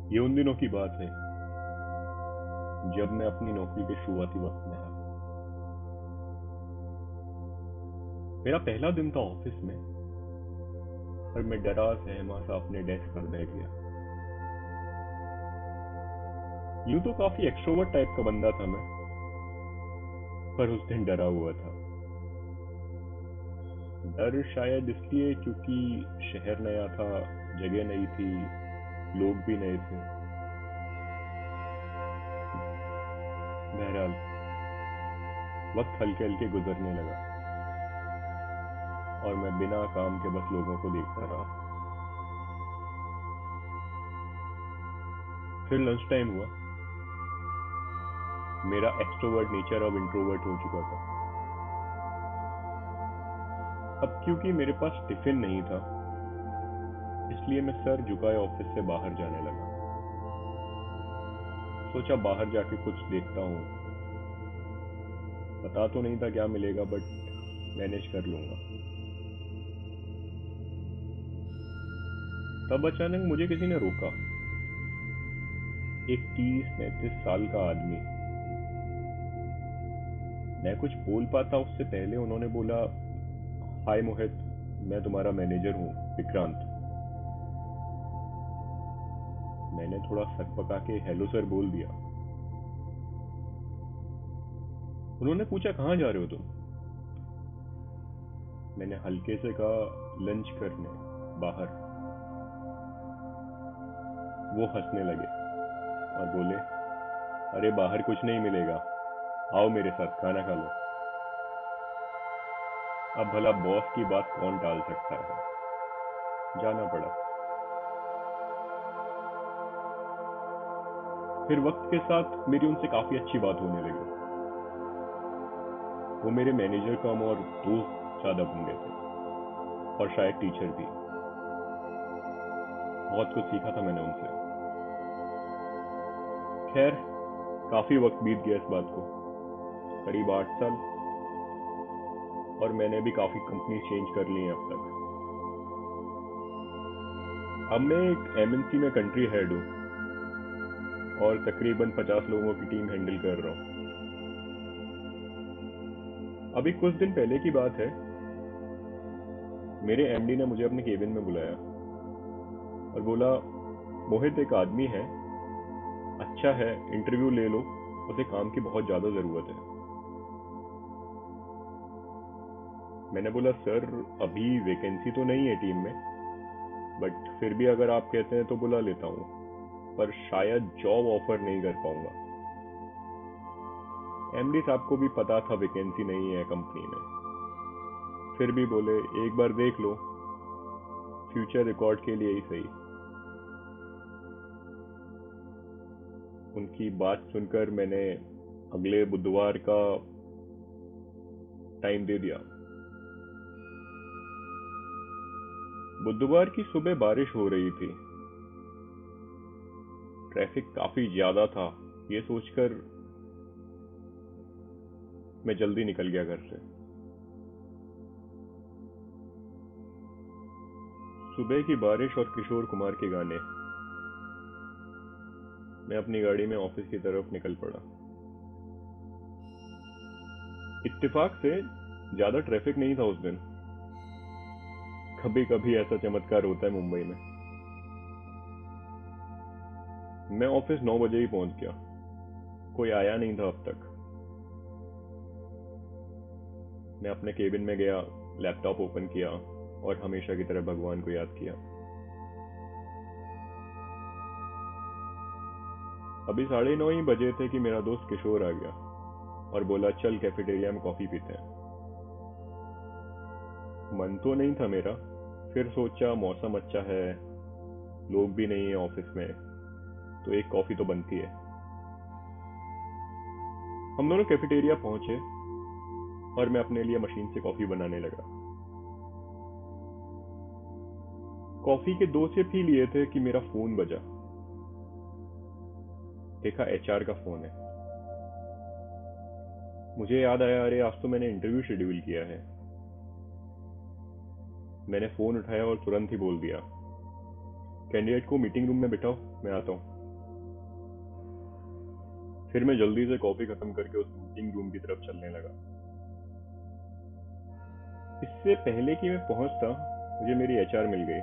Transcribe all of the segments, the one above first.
ये उन दिनों की बात है जब मैं अपनी नौकरी के शुरुआती वक्त में था। मेरा पहला दिन था ऑफिस में और मैं डरा सहमा सा अपने डेस्क पर बैठ गया। यूं तो काफी एक्सट्रोवर्ट टाइप का बंदा था मैं, पर उस दिन डरा हुआ था। डर शायद इसलिए क्योंकि शहर नया था, जगह नई थी, लोग भी नए थे। बहरहाल वक्त हल्के हल्के गुजरने लगा और मैं बिना काम के बस लोगों को देखता रहा। फिर लंच टाइम हुआ। मेरा एक्सट्रोवर्ट नेचर अब इंट्रोवर्ट हो चुका था। अब क्योंकि मेरे पास टिफिन नहीं था, इसलिए मैं सर झुकाए ऑफिस से बाहर जाने लगा। सोचा बाहर जाके कुछ देखता हूँ। पता तो नहीं था क्या मिलेगा, बट मैनेज कर लूंगा। तब अचानक मुझे किसी ने रोका। एक 30-35 साल का आदमी। मैं कुछ बोल पाता उससे पहले उन्होंने बोला, हाय मोहित, मैं तुम्हारा मैनेजर हूँ, विक्रांत। मैंने थोड़ा सकपका के हेलो सर बोल दिया। उन्होंने पूछा, कहाँ जा रहे हो तुम? मैंने हल्के से कहा, लंच करने बाहर। वो हंसने लगे और बोले, अरे बाहर कुछ नहीं मिलेगा, आओ मेरे साथ खाना खा लो। अब भला बॉस की बात कौन टाल सकता है। जाना पड़ा। फिर वक्त के साथ मेरी उनसे काफी अच्छी बात होने लगी। वो मेरे मैनेजर कम और दोस्त ज्यादा बन गए थे, और शायद टीचर भी। बहुत कुछ सीखा था मैंने उनसे। खैर, काफी वक्त बीत गया इस बात को, करीब 8 साल। और मैंने भी काफी कंपनी चेंज कर ली है अब तक। अब मैं एक एमएनसी में कंट्री हेड हूँ और तकरीबन 50 लोगों की टीम हैंडल कर रहा हूँ। अभी कुछ दिन पहले की बात है, मेरे एमडी ने मुझे अपने केबिन में बुलाया और बोला, मोहित एक आदमी है, अच्छा है, इंटरव्यू ले लो, उसे काम की बहुत ज्यादा जरूरत है। मैंने बोला, सर अभी वैकेंसी तो नहीं है टीम में, बट फिर भी अगर आप कहते हैं तो बुला लेता हूँ, पर शायद जॉब ऑफर नहीं कर पाऊंगा। एमडी साहब को भी पता था वैकेंसी नहीं है कंपनी में, फिर भी बोले, एक बार देख लो, फ्यूचर रिकॉर्ड के लिए ही सही। उनकी बात सुनकर मैंने अगले बुधवार का टाइम दे दिया। बुधवार की सुबह बारिश हो रही थी। ट्रैफिक काफी ज्यादा था। ये सोचकर मैं जल्दी निकल गया घर से। सुबह की बारिश और किशोर कुमार के गाने। मैं अपनी गाड़ी में ऑफिस की तरफ निकल पड़ा। इत्तेफाक से ज्यादा ट्रैफिक नहीं था उस दिन। कभी कभी ऐसा चमत्कार होता है मुंबई में। मैं ऑफिस 9 बजे ही पहुंच गया। कोई आया नहीं था अब तक। मैं अपने केबिन में गया, लैपटॉप ओपन किया और हमेशा की तरह भगवान को याद किया। अभी 9:30 ही बजे थे कि मेरा दोस्त किशोर आ गया और बोला, चल कैफेटेरिया में कॉफी पीते हैं। मन तो नहीं था मेरा, फिर सोचा मौसम अच्छा है, लोग भी नहीं है ऑफिस में, तो एक कॉफी तो बनती है। हम दोनों कैफेटेरिया पहुंचे और मैं अपने लिए मशीन से कॉफी बनाने लगा। कॉफी के 2 सिप ही लिए थे कि मेरा फोन बजा। देखा एचआर का फोन है। मुझे याद आया, अरे आज तो मैंने इंटरव्यू शेड्यूल किया है। मैंने फोन उठाया और तुरंत ही बोल दिया, कैंडिडेट को मीटिंग रूम में बिठाओ, मैं आता हूँ। फिर मैं जल्दी से कॉफी खत्म करके उस मीटिंग रूम की तरफ चलने लगा। इससे पहले कि मैं पहुंचता, मुझे मेरी एचआर मिल गई।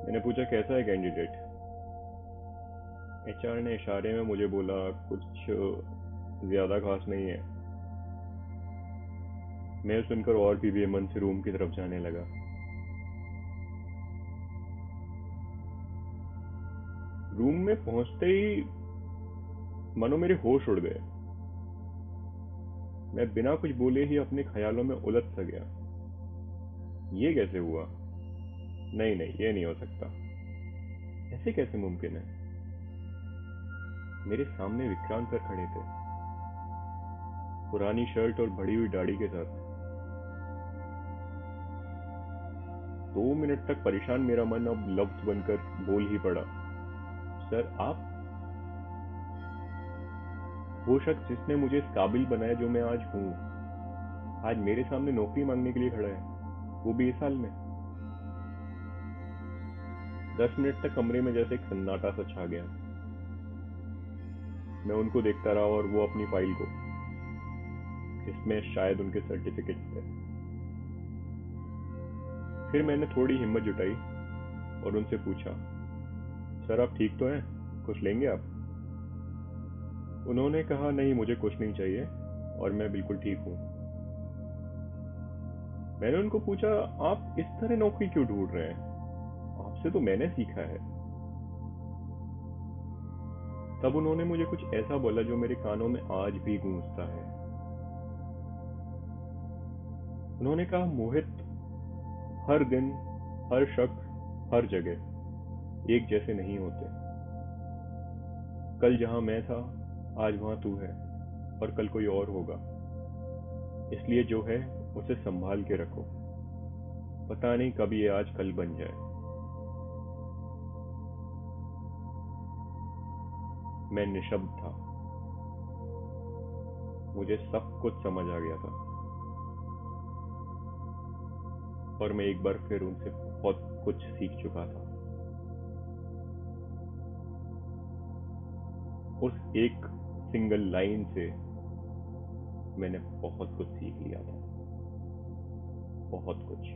मैंने पूछा कैसा है कैंडिडेट। एचआर ने इशारे में मुझे बोला कुछ ज्यादा खास नहीं है। मैं सुनकर और भी बेमन से रूम की तरफ जाने लगा। रूम में पहुंचते ही मानो मेरे होश उड़ गए। मैं बिना कुछ बोले ही अपने ख्यालों में उलझ सा गया। ये कैसे हुआ? नहीं नहीं, ये नहीं हो सकता। ऐसे कैसे मुमकिन है? मेरे सामने विक्रांत सर खड़े थे, पुरानी शर्ट और बढ़ी हुई दाढ़ी के साथ। 2 मिनट तक परेशान मेरा मन अब लफ्ज बनकर बोल ही पड़ा, सर आप? वो शख्स जिसने मुझे इस काबिल बनाया जो मैं आज हूँ, आज मेरे सामने नौकरी मांगने के लिए खड़ा है, वो भी इस हाल में। 10 मिनट तक कमरे में जैसे एक सन्नाटा सा छा गया। मैं उनको देखता रहा और वो अपनी फाइल को, जिसमें शायद उनके सर्टिफिकेट थे। फिर मैंने थोड़ी हिम्मत जुटाई और उनसे पूछा, सर आप ठीक तो हैं? कुछ लेंगे आप? उन्होंने कहा, नहीं मुझे कुछ नहीं चाहिए और मैं बिल्कुल ठीक हूँ। मैंने उनको पूछा, आप इस तरह नौकरी क्यों ढूंढ रहे हैं? आपसे तो मैंने सीखा है। तब उन्होंने मुझे कुछ ऐसा बोला जो मेरे कानों में आज भी गूंजता है। उन्होंने कहा, मोहित, हर दिन, हर शख्स, हर जगह एक जैसे नहीं होते। कल जहां मैं था, आज वहां तू है और कल कोई और होगा। इसलिए जो है उसे संभाल के रखो, पता नहीं कब ये आज कल बन जाए। मैं निशब्द था। मुझे सब कुछ समझ आ गया था और मैं एक बार फिर उनसे बहुत कुछ सीख चुका था। उस एक सिंगल लाइन से मैंने बहुत कुछ सीख लिया था, बहुत कुछ।